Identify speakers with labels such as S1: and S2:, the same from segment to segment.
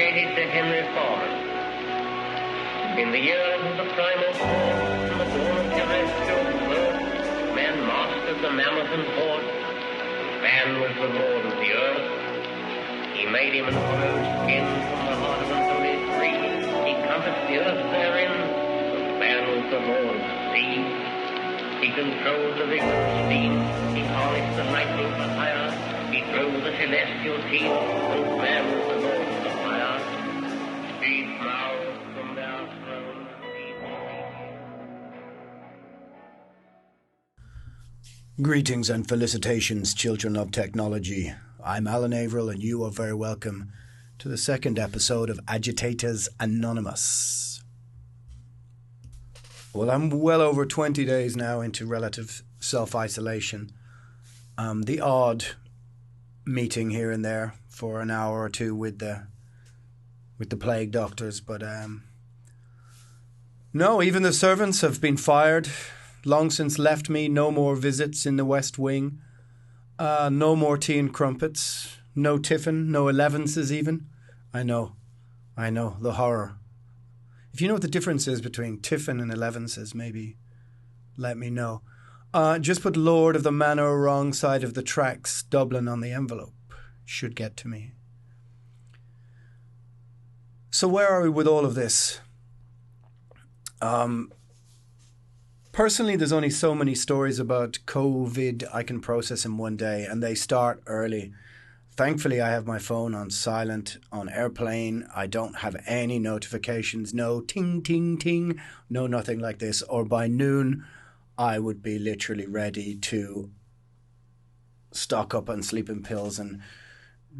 S1: dedicated to Henry Foreman. In the years of the primal force and the dawn of terrestrial birth, man mastered the mammoth and horse. Man was the lord of the earth. He made him an hollowed skin from the heart of an holy tree. He compassed the earth therein. Man was the lord of the sea. He controlled the vigorous steam. He harnessed the lightning for hire. He drove the celestial team. And man was the lord of the fire. Streets mouthed from their thrones.
S2: Greetings and felicitations, children of technology. I'm Alan Averill, and you are very welcome to the second episode of AGITATORS Anonymous. Well, I'm well over 20 days now into relative self-isolation. The odd meeting here and there for an hour or two with the plague doctors, but no, even the servants have been fired. Long since left me. No more visits in the West Wing. No more tea and crumpets. No tiffin. No 11s even. I know. The horror. If you know what the difference is between tiffin and 11s, maybe let me know. Just put Lord of the Manor wrong side of the tracks, Dublin on the envelope. Should get to me. So where are we with all of this? Personally, there's only so many stories about COVID I can process in one day, and they start early. Thankfully, I have my phone on silent, on airplane. I don't have any notifications, no ting, ting, ting, no nothing like this. Or by noon, I would be literally ready to stock up on sleeping pills and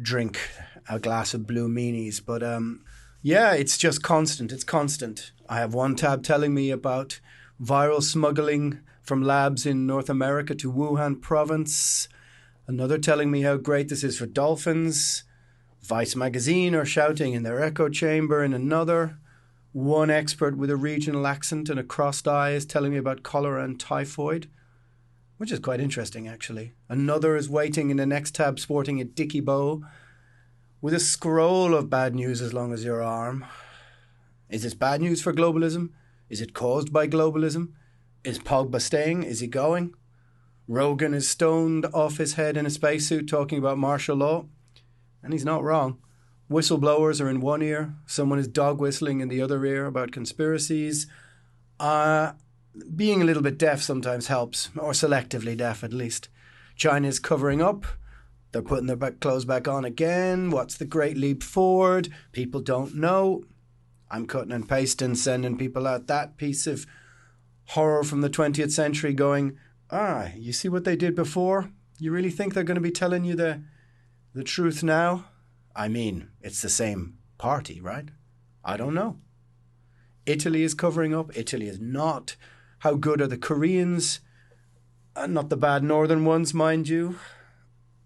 S2: drink a glass of blue meanies. But yeah, it's just constant. It's constant. I have one tab telling me about viral smuggling from labs in North America to Wuhan province. Another telling me how great this is for dolphins. Vice magazine are shouting in their echo chamber in another. One expert with a regional accent and a crossed eye is telling me about cholera and typhoid, which is quite interesting actually. Another is waiting in the next tab sporting a dicky bow with a scroll of bad news as long as your arm. Is this bad news for globalism? Is it caused by globalism? Is Pogba staying? Is he going? Rogan is stoned off his head in a spacesuit talking about martial law. And he's not wrong. Whistleblowers are in one ear. Someone is dog whistling in the other ear about conspiracies. Being a little bit deaf sometimes helps, or selectively deaf at least. China's covering up. They're putting their clothes back on again. What's the great leap forward? People don't know. I'm cutting and pasting, sending people out that piece of horror from the 20th century going, you see what they did before? You really think they're going to be telling you the truth now? I mean, it's the same party, right? I don't know. Italy is covering up. Italy is not. How good are the Koreans? Not the bad northern ones, mind you.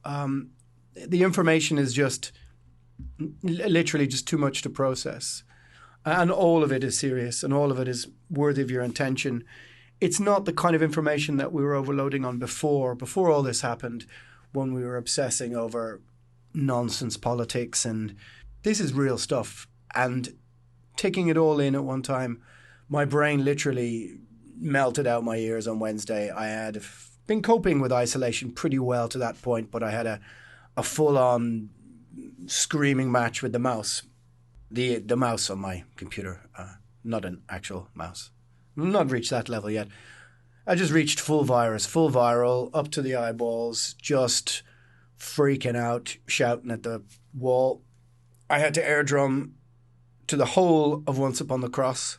S2: The information is just literally just too much to process. And all of it is serious and all of it is worthy of your attention. It's not the kind of information that we were overloading on before all this happened, when we were obsessing over nonsense politics. And this is real stuff. And taking it all in at one time, my brain literally melted out my ears on Wednesday. I had been coping with isolation pretty well to that point, but I had a full-on screaming match with the mouse. The mouse on my computer, not an actual mouse. I've not reached that level yet. I just reached full virus, full viral, up to the eyeballs, just freaking out, shouting at the wall. I had to airdrum to the whole of Once Upon the Cross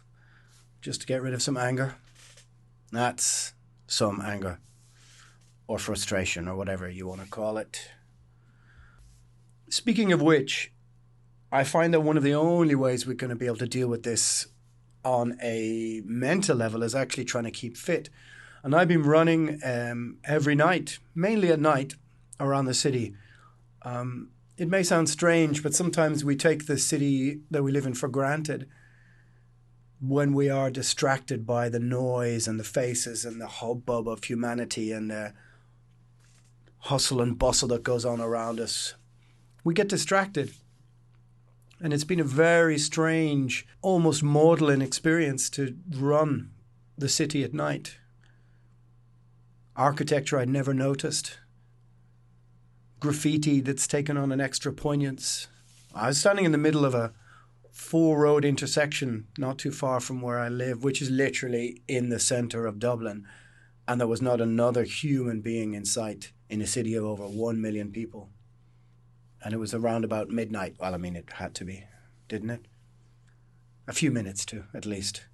S2: just to get rid of some anger. That's some anger or frustration or whatever you want to call it. Speaking of which, I find that one of the only ways we're going to be able to deal with this on a mental level is actually trying to keep fit. And I've been running every night, mainly at night, around the city. It may sound strange, but sometimes we take the city that we live in for granted when we are distracted by the noise and the faces and the hubbub of humanity and the hustle and bustle that goes on around us. We get distracted. And it's been a very strange, almost maudlin experience to run the city at night. Architecture I'd never noticed. Graffiti that's taken on an extra poignance. I was standing in the middle of a 4-road intersection not too far from where I live, which is literally in the centre of Dublin. And there was not another human being in sight in a city of over 1 million people. And it was around about midnight. Well, I mean, it had to be, didn't it? A few minutes to, at least.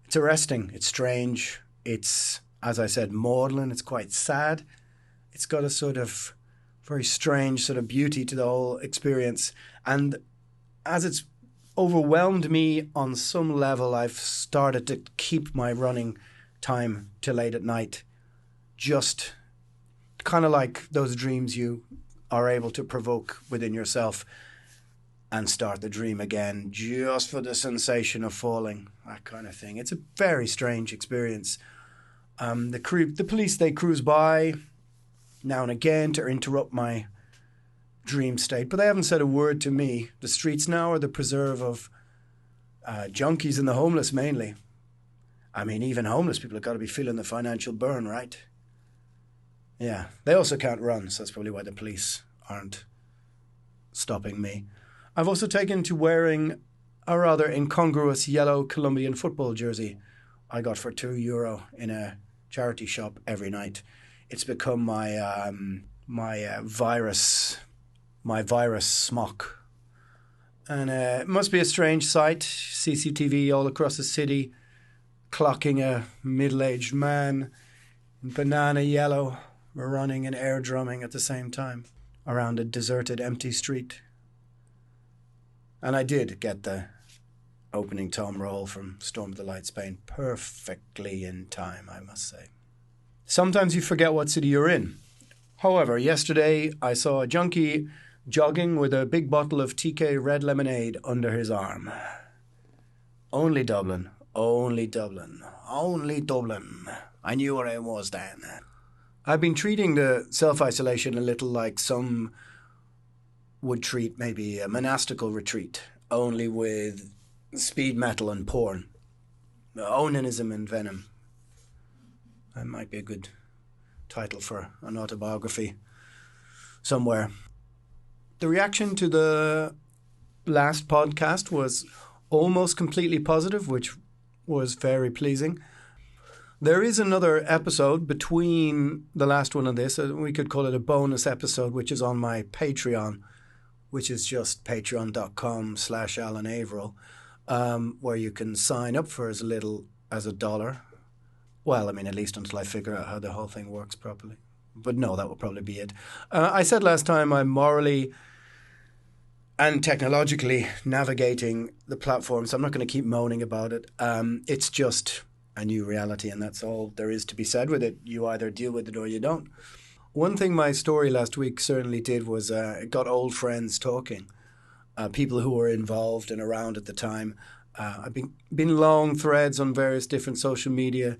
S2: It's arresting. It's strange. It's, as I said, maudlin. It's quite sad. It's got a sort of very strange sort of beauty to the whole experience. And as it's overwhelmed me on some level, I've started to keep my running time till late at night. Just kind of like those dreams you are able to provoke within yourself and start the dream again just for the sensation of falling, that kind of thing. It's a very strange experience. The police, they cruise by now and again to interrupt my dream state, but they haven't said a word to me. The streets now are the preserve of junkies and the homeless mainly. I mean, even homeless people have got to be feeling the financial burn, right? Yeah, they also can't run, so that's probably why the police aren't stopping me. I've also taken to wearing a rather incongruous yellow Colombian football jersey I got for €2 in a charity shop every night. It's become my virus smock. And it must be a strange sight, CCTV all across the city, clocking a middle-aged man in banana yellow running and air drumming at the same time around a deserted, empty street. And I did get the opening tom roll from Storm of the Light Spain perfectly in time, I must say. Sometimes you forget what city you're in. However, yesterday I saw a junkie jogging with a big bottle of TK red lemonade under his arm. Only Dublin, only Dublin, only Dublin. I knew where I was then. I've been treating the self-isolation a little like some would treat maybe a monastical retreat, only with speed metal and porn. Onanism and venom. That might be a good title for an autobiography somewhere. The reaction to the last podcast was almost completely positive, which was very pleasing. There is another episode between the last one and this. We could call it a bonus episode, which is on my Patreon, which is just patreon.com/Alan Averill, where you can sign up for as little as $1. Well, I mean, at least until I figure out how the whole thing works properly. But no, that will probably be it. I said last time I'm morally and technologically navigating the platform, so I'm not going to keep moaning about it. It's just a new reality, and that's all there is to be said with it. You either deal with it or you don't. One thing my story last week certainly did was it got old friends talking, people who were involved and around at the time. I've been long threads on various different social media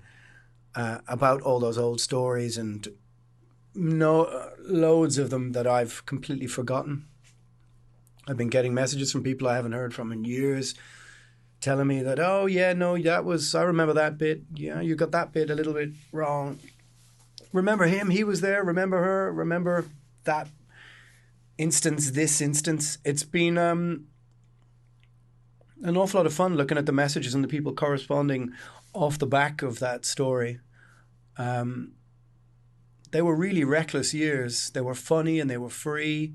S2: about all those old stories, and loads of them that I've completely forgotten. I've been getting messages from people I haven't heard from in years, telling me that, oh yeah, no, I remember that bit. Yeah, you got that bit a little bit wrong. Remember him, he was there. Remember her, remember that instance, this instance. It's been an awful lot of fun looking at the messages and the people corresponding off the back of that story. They were really reckless years. They were funny and they were free.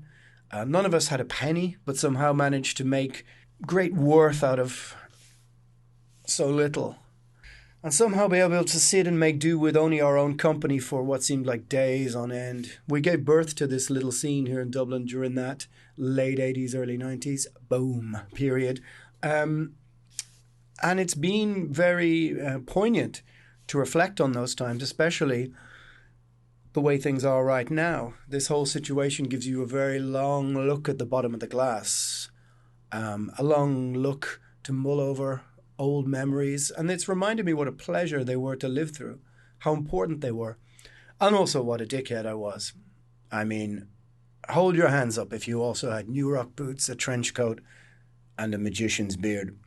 S2: None of us had a penny, but somehow managed to make great worth out of so little. And somehow be able to sit and make do with only our own company for what seemed like days on end. We gave birth to this little scene here in Dublin during that late 80s, early 90s, boom, period. And it's been very poignant to reflect on those times, especially the way things are right now. This whole situation gives you a very long look at the bottom of the glass, a long look to mull over old memories, and it's reminded me what a pleasure they were to live through, how important they were, and also what a dickhead I was. I mean, Hold your hands up if you also had New Rock boots, a trench coat, and a magician's beard.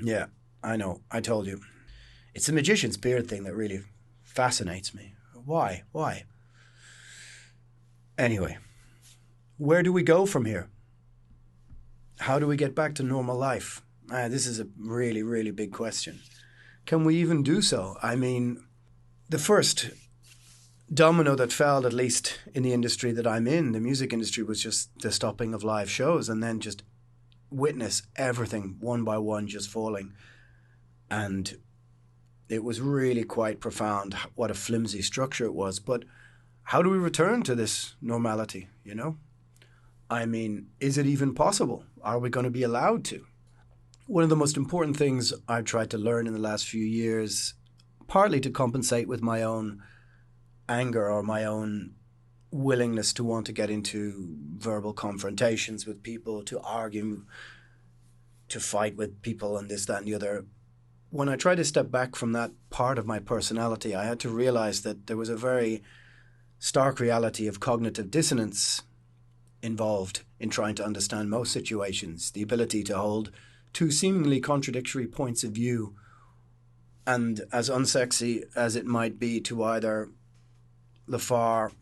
S2: Yeah, I know, I told you. It's the magician's beard thing that really fascinates me. Why? Why? Anyway, where do we go from here? How do we get back to normal life? This is a really, really big question. Can we even do so? I mean, the first domino that fell, at least in the industry that I'm in, the music industry, was just the stopping of live shows, and then just witness everything one by one just falling. And it was really quite profound what a flimsy structure it was. But how do we return to this normality, you know? I mean, is it even possible? Are we going to be allowed to? One of the most important things I've tried to learn in the last few years, partly to compensate with my own anger or my own willingness to want to get into verbal confrontations with people, to argue, to fight with people and this, that, and the other. When I tried to step back from that part of my personality, I had to realize that there was a very stark reality of cognitive dissonance involved in trying to understand most situations, the ability to hold two seemingly contradictory points of view, and as unsexy as it might be to either the far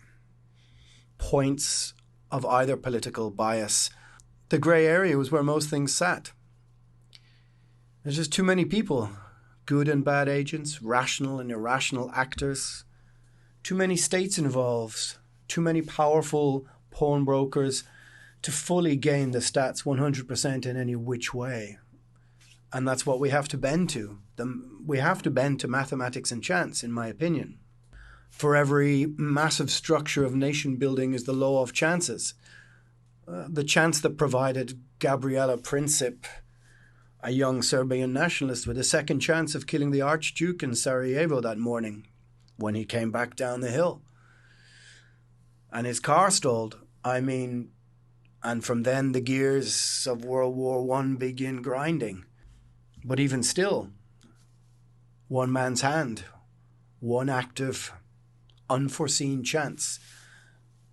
S2: points of either political bias, the grey area was where most things sat. There's just too many people, good and bad agents, rational and irrational actors, too many states involved, too many powerful pawnbrokers to fully gain the stats 100% in any which way. And that's what we have to bend to. We have to bend to mathematics and chance, in my opinion. For every massive structure of nation building is the law of chances. The chance that provided Gabriela Princip, a young Serbian nationalist, with a second chance of killing the Archduke in Sarajevo that morning when he came back down the hill. And his car stalled. I mean, and from then the gears of World War I begin grinding. But even still, one man's hand, one active, unforeseen chance.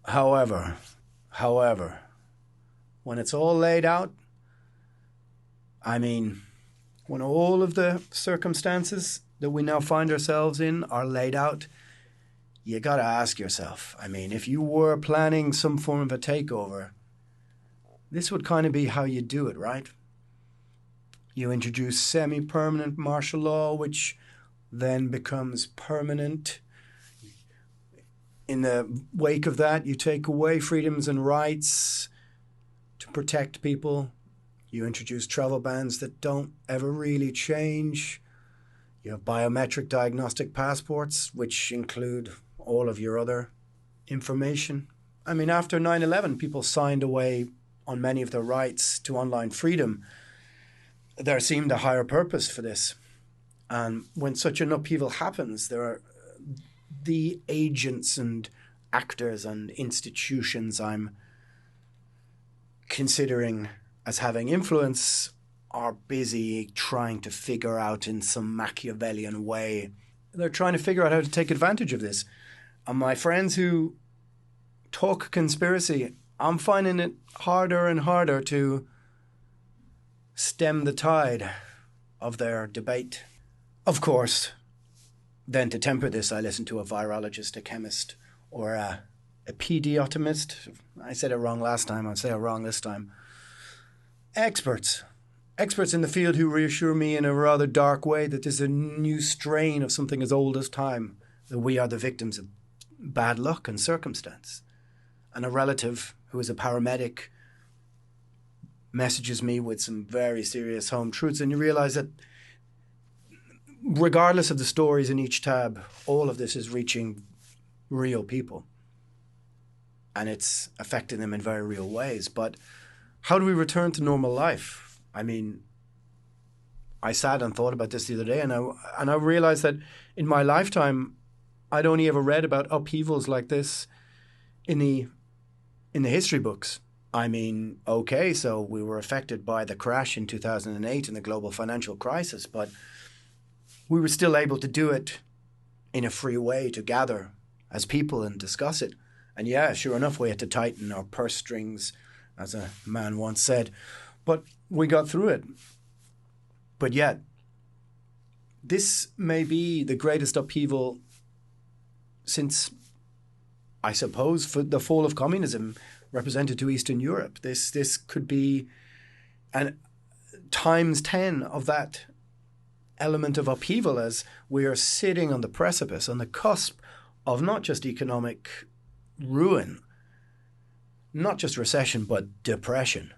S2: However, when it's all laid out, I mean, when all of the circumstances that we now find ourselves in are laid out, you got to ask yourself, I mean, if you were planning some form of a takeover, this would kind of be how you do it, right? You introduce semi-permanent martial law, which then becomes permanent. In the wake of that, you take away freedoms and rights to protect people. You introduce travel bans that don't ever really change. You have biometric diagnostic passports, which include all of your other information. I mean, after 9/11, people signed away on many of their rights to online freedom. There seemed a higher purpose for this. And when such an upheaval happens, there are the agents and actors and institutions I'm considering as having influence are busy trying to figure out in some Machiavellian way. They're trying to figure out how to take advantage of this. And my friends who talk conspiracy, I'm finding it harder and harder to stem the tide of their debate. Of course, then to temper this, I listen to a virologist, a chemist, or a pediotomist. I said it wrong last time, I'll say it wrong this time. Experts in the field who reassure me in a rather dark way that there's a new strain of something as old as time, that we are the victims of bad luck and circumstance. And a relative who is a paramedic messages me with some very serious home truths, and you realize that regardless of the stories in each tab, all of this is reaching real people. And it's affecting them in very real ways. But how do we return to normal life? I mean, I sat and thought about this the other day, and I realized that in my lifetime, I'd only ever read about upheavals like this in the history books. I mean, okay, so we were affected by the crash in 2008 and the global financial crisis, but we were still able to do it in a free way, to gather as people and discuss it And yeah, sure enough, we had to tighten our purse strings, as a man once said. But we got through it. But yet, this may be the greatest upheaval since, I suppose, for the fall of communism represented to Eastern Europe. This could be an times 10 of that element of upheaval, as we are sitting on the precipice, on the cusp of not just economic ruin, not just recession, but depression.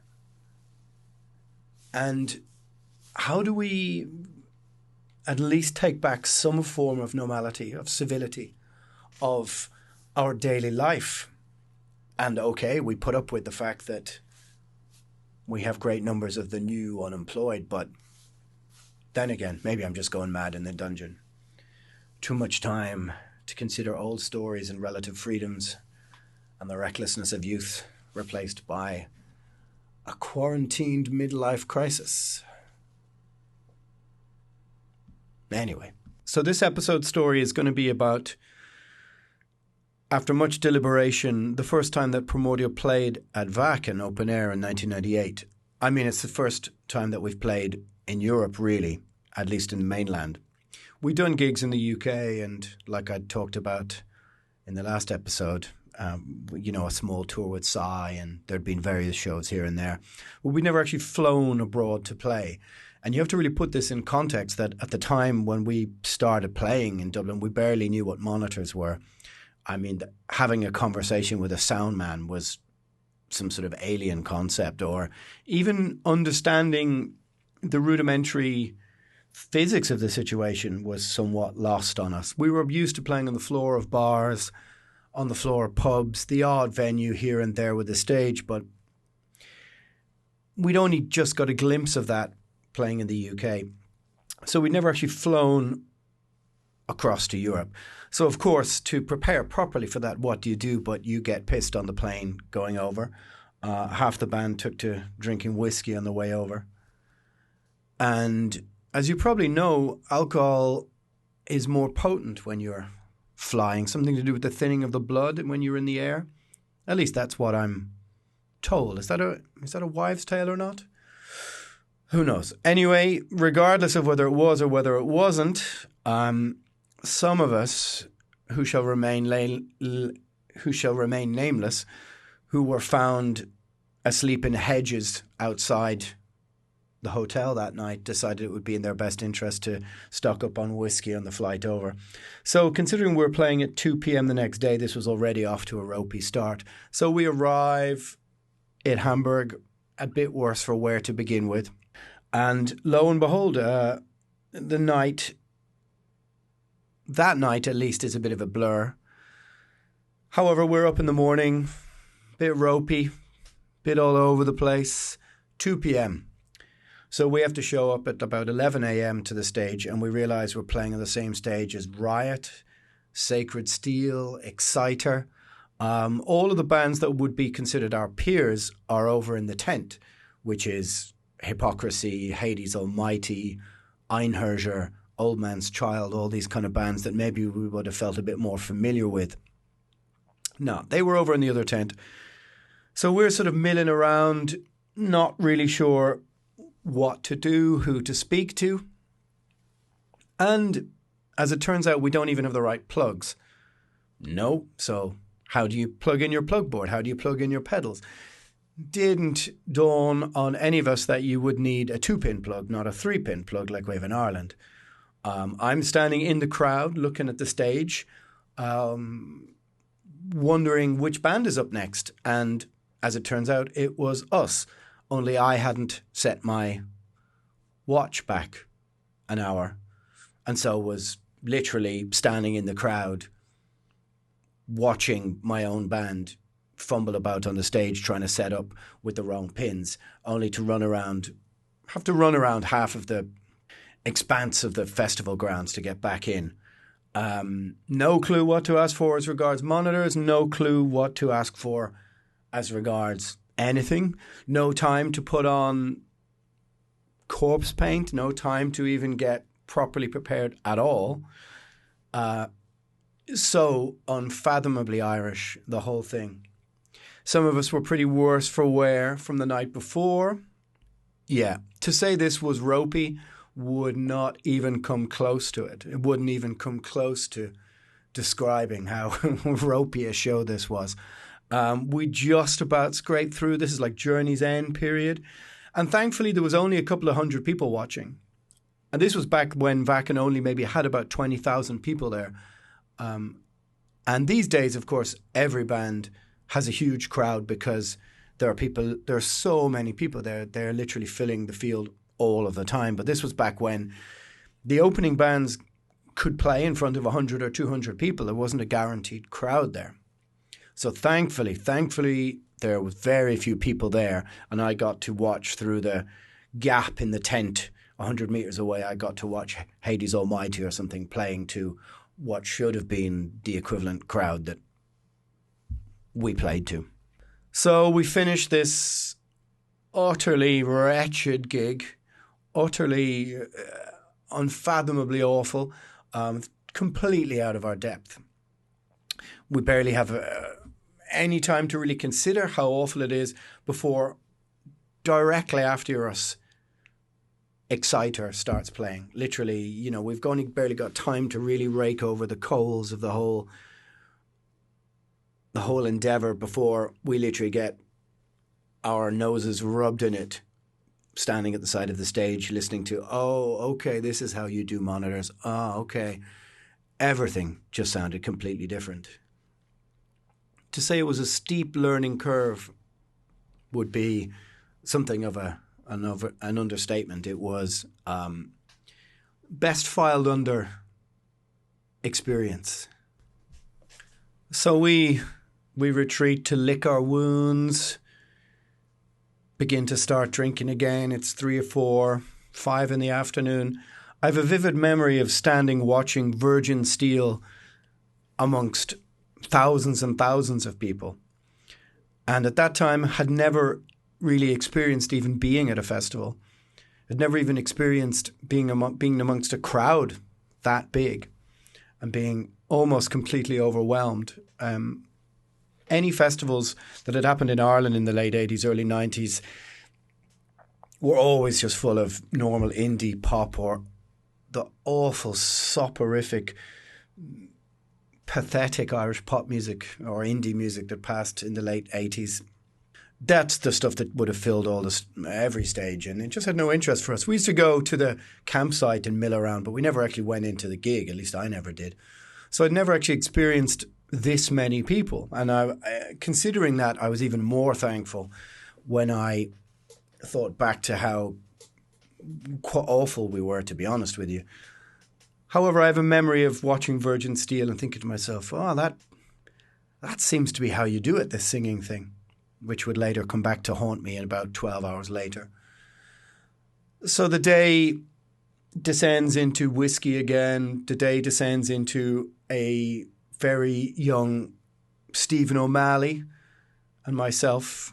S2: And how do we at least take back some form of normality, of civility, of our daily life? And okay, we put up with the fact that we have great numbers of the new unemployed, but then again, maybe I'm just going mad in the dungeon. Too much time to consider old stories and relative freedoms and the recklessness of youth replaced by a quarantined midlife crisis. Anyway, so this episode's story is going to be about, after much deliberation, the first time that Primordial played at Wacken Open Air in 1998. I mean, it's the first time that we've played in Europe, really, at least in the mainland. We've done gigs in the UK, and like I talked about in the last episode, a small tour with Psy, and there'd been various shows here and there. But we'd never actually flown abroad to play. And you have to really put this in context that at the time when we started playing in Dublin, we barely knew what monitors were. I mean, having a conversation with a sound man was some sort of alien concept, or even understanding the rudimentary physics of the situation was somewhat lost on us. We were used to playing on the floor of bars, on the floor of pubs, the odd venue here and there with a stage, but we'd only just got a glimpse of that playing in the UK. So we'd never actually flown across to Europe. So, of course, to prepare properly for that, what do you do? But you get pissed on the plane going over. Half the band took to drinking whiskey on the way over. And as you probably know, alcohol is more potent when you're flying, something to do with the thinning of the blood when you're in the air. At least that's what I'm told. Is that a wives' tale or not? Who knows? Anyway, regardless of whether it was or whether it wasn't, some of us who shall remain nameless, who were found asleep in hedges outside the hotel that night, decided it would be in their best interest to stock up on whiskey on the flight over. So considering we're playing at 2 p.m. the next day, this was already off to a ropey start. So we arrive at Hamburg, a bit worse for wear to begin with. And lo and behold, that night at least is a bit of a blur. However, we're up in the morning, bit ropey, bit all over the place, 2 p.m. So we have to show up at about 11 a.m. to the stage, and we realise we're playing on the same stage as Riot, Sacred Steel, Exciter. All of the bands that would be considered our peers are over in the tent, which is Hypocrisy, Hades Almighty, Einherjar, Old Man's Child, all these kind of bands that maybe we would have felt a bit more familiar with. No, they were over in the other tent. So we're sort of milling around, not really sure what to do, who to speak to. And as it turns out, we don't even have the right plugs. No, so how do you plug in your plug board? How do you plug in your pedals? Didn't dawn on any of us that you would need a 2-pin plug, not a 3-pin plug like we have in Ireland. I'm standing in the crowd looking at the stage, wondering which band is up next. And as it turns out, it was us. Only I hadn't set my watch back an hour, and so was literally standing in the crowd watching my own band fumble about on the stage trying to set up with the wrong pins, only to have to run around half of the expanse of the festival grounds to get back in. No clue what to ask for as regards monitors, no clue what to ask for as regards anything. No time to put on corpse paint, no time to even get properly prepared at all. so unfathomably Irish, the whole thing. Some of us were pretty worse for wear from the night before. Yeah, to say this was ropey would not even come close to it. It wouldn't even come close to describing how ropey a show this was. We just about scraped through. This is like Journey's End period. And thankfully, there was only a couple of hundred people watching. And this was back when Wacken only maybe had about 20,000 people there. And these days, of course, every band has a huge crowd because there are so many people there. They're literally filling the field all of the time. But this was back when the opening bands could play in front of 100 or 200 people. There wasn't a guaranteed crowd there. So thankfully, there was very few people there, and I got to watch through the gap in the tent 100 meters away. I got to watch Hades Almighty or something playing to what should have been the equivalent crowd that we played to. So we finished this utterly wretched gig, utterly unfathomably awful, completely out of our depth. We barely have any time to really consider how awful it is before directly after us, Exciter starts playing. Literally, we've only barely got time to really rake over the coals of the whole endeavour before we literally get our noses rubbed in it, standing at the side of the stage, listening to, oh, okay, this is how you do monitors. Oh, okay. Everything just sounded completely different. To say it was a steep learning curve would be something of an understatement. It was best filed under experience. So we retreat to lick our wounds, begin to start drinking again. It's 3 or 4, 5 in the afternoon. I have a vivid memory of standing watching Virgin Steel amongst thousands and thousands of people. And at that time had never really experienced even being at a festival. Had never even experienced being amongst a crowd that big and being almost completely overwhelmed. Any festivals that had happened in Ireland in the late 80s, early 90s were always just full of normal indie pop or the awful, soporific, pathetic Irish pop music or indie music that passed in the late 80s. That's the stuff that would have filled every stage, and it just had no interest for us. We used to go to the campsite and mill around, but we never actually went into the gig. At least I never did. So I'd never actually experienced this many people. And considering that, I was even more thankful when I thought back to how awful we were, to be honest with you. However, I have a memory of watching Virgin Steel and thinking to myself, oh, that seems to be how you do it, this singing thing, which would later come back to haunt me in about 12 hours later. So the day descends into whiskey again. The day descends into a very young Stephen O'Malley and myself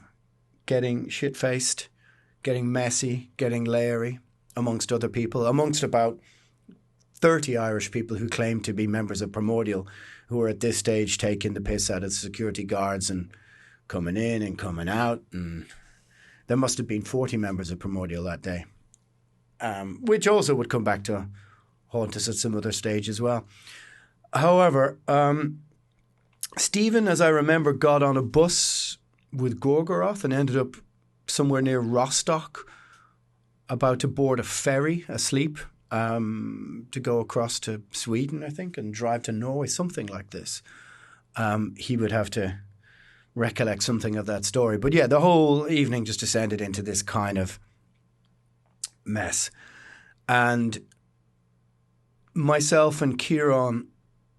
S2: getting shit-faced, getting messy, getting leery, amongst other people, amongst about 30 Irish people who claimed to be members of Primordial, who were at this stage taking the piss out of the security guards and coming in and coming out. And there must have been 40 members of Primordial that day, which also would come back to haunt us at some other stage as well. However, Stephen, as I remember, got on a bus with Gorgoroth and ended up somewhere near Rostock, about to board a ferry, asleep, to go across to Sweden, I think, and drive to Norway, something like this. He would have to recollect something of that story. But yeah, the whole evening just descended into this kind of mess. And myself and Kieran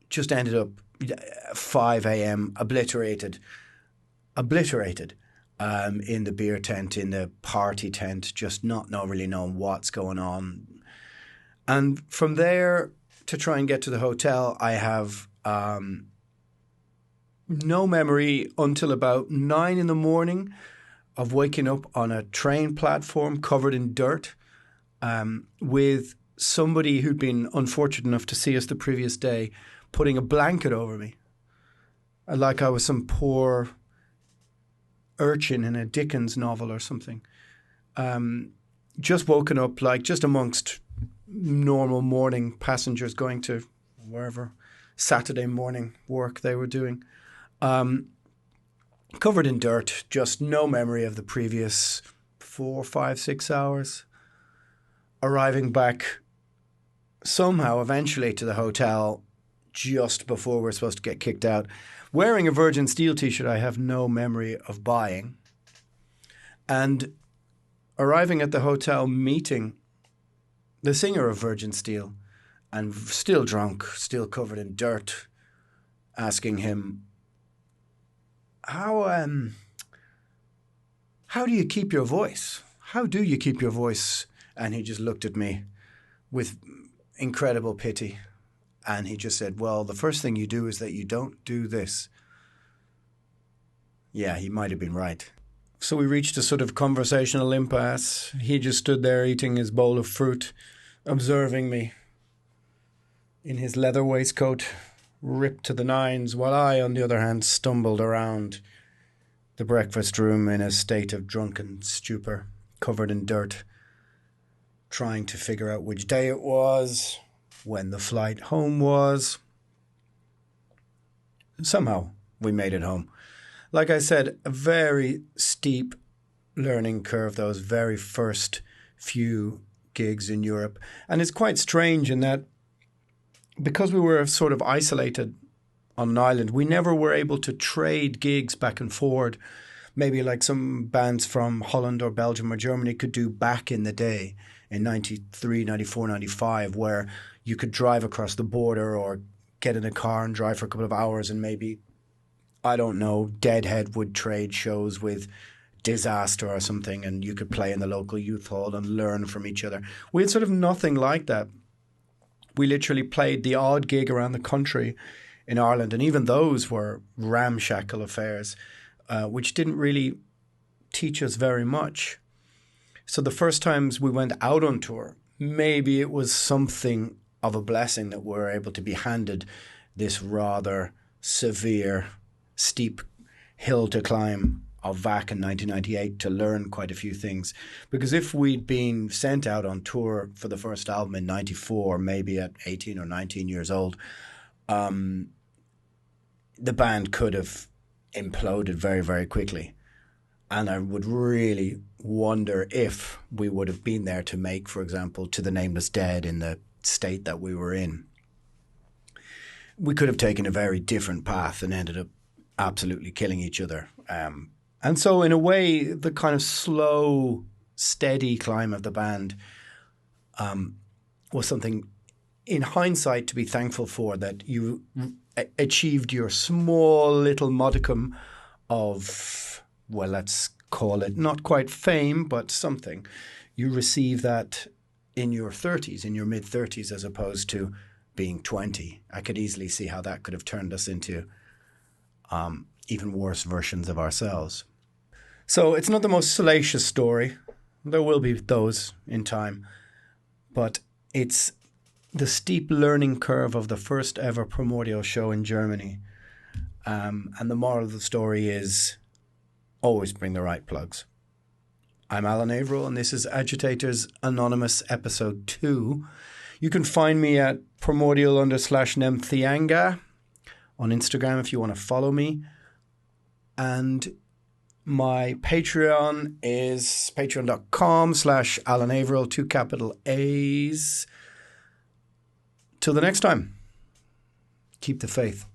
S2: just ended up 5 a.m. obliterated in the beer tent, in the party tent, just not really knowing what's going on. And from there to try and get to the hotel, I have no memory until about 9 in the morning of waking up on a train platform covered in dirt with somebody who'd been unfortunate enough to see us the previous day putting a blanket over me, like I was some poor urchin in a Dickens novel or something. Just woken up, like just amongst normal morning passengers going to wherever Saturday morning work they were doing. Covered in dirt, just no memory of the previous 4, 5, 6 hours. Arriving back somehow eventually to the hotel just before we're supposed to get kicked out. Wearing a Virgin Steel t-shirt I have no memory of buying. And arriving at the hotel, meeting the singer of Virgin Steel, and still drunk, still covered in dirt, asking him, how do you keep your voice? How do you keep your voice? And he just looked at me with incredible pity. And he just said, well, the first thing you do is that you don't do this. Yeah, he might have been right. So we reached a sort of conversational impasse. He just stood there eating his bowl of fruit, observing me in his leather waistcoat, ripped to the nines, while I, on the other hand, stumbled around the breakfast room in a state of drunken stupor, covered in dirt, trying to figure out which day it was, when the flight home was. Somehow we made it home. Like I said, a very steep learning curve, those very first few gigs in Europe. And it's quite strange in that because we were sort of isolated on an island, we never were able to trade gigs back and forward, maybe like some bands from Holland or Belgium or Germany could do back in the day in 93, 94, 95, where you could drive across the border or get in a car and drive for a couple of hours and maybe, I don't know, Deadhead would trade shows with Disaster or something and you could play in the local youth hall and learn from each other. We had sort of nothing like that. We literally played the odd gig around the country in Ireland, and even those were ramshackle affairs, which didn't really teach us very much. So the first times we went out on tour, maybe it was something of a blessing that we were able to be handed this rather severe, steep hill to climb of Wacken in 1998 to learn quite a few things. Because if we'd been sent out on tour for the first album in 94, maybe at 18 or 19 years old, the band could have imploded very, very quickly. And I would really wonder if we would have been there to make, for example, To the Nameless Dead in the state that we were in. We could have taken a very different path and ended up absolutely killing each other. And so in a way, the kind of slow, steady climb of the band was something, in hindsight, to be thankful for, that you achieved your small little modicum of, well, let's call it not quite fame, but something. You receive that in your 30s, in your mid-30s, as opposed to being 20. I could easily see how that could have turned us into even worse versions of ourselves. So it's not the most salacious story. There will be those in time. But it's the steep learning curve of the first ever Primordial show in Germany. And the moral of the story is always bring the right plugs. I'm Alan Averill, and this is Agitators Anonymous Episode 2. You can find me at Primordial_Nemtheanga on Instagram if you want to follow me. And my Patreon is patreon.com/Alan Averill, 2 capital A's. Till the next time, keep the faith.